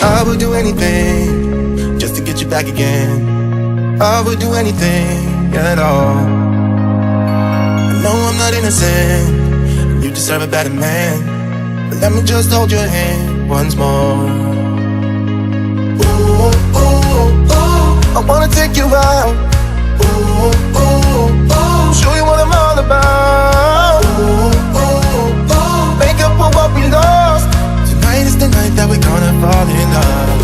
I would do anything just to get you back again. I would do anything at all. I know I'm not innocent, you deserve a better man, but let me just hold your hand once more. Ooh, ooh, ooh, I wanna take you out. Ooh, ooh, ooh, show you what I'm all about. Ooh, ooh, ooh, make up for what we lost. Tonight is the night that we're gonna fall in love.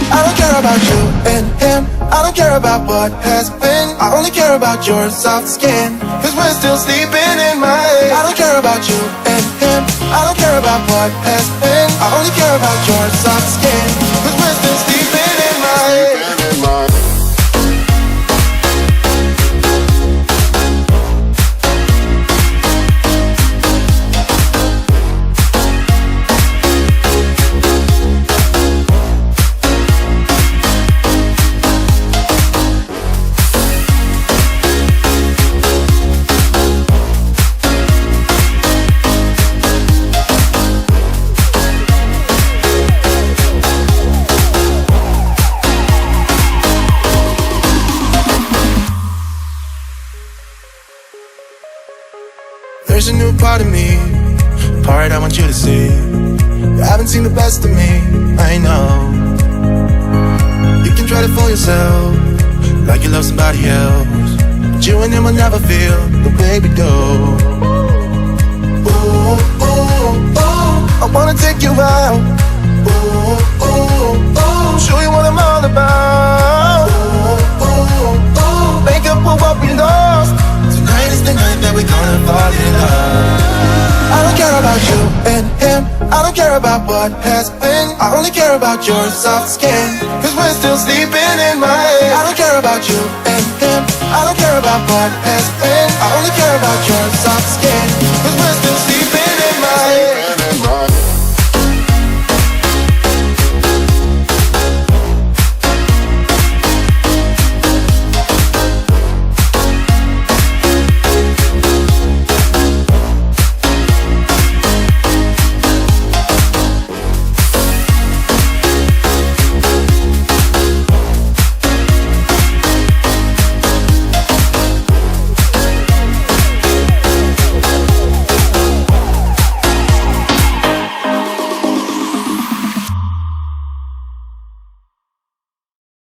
I don't care about you and him, I don't care about what has been. I only care about your soft skin, cause we're still sleeping in my head. I don't care about you and him, I don't care about what has been. I only care about your soft skin, cause we're still sleeping in my head. There's a new part of me, a part I want you to see. You haven't seen the best of me, I know. You can try to fool yourself, like you love somebody else, but you and him will never feel the way we do. Ooh, ooh, ooh, I wanna take you out. Ooh, ooh, ooh, show you what I'm all about. Ooh, ooh, ooh, make up for what we lost. Tonight is the night that we're gonna fall in love. I don't care about you and him, I don't care about what has been. I only care about your soft skin, cause we're still sleeping in my head. I don't care about you and him, I don't care about what has been. I only care about your soft skin.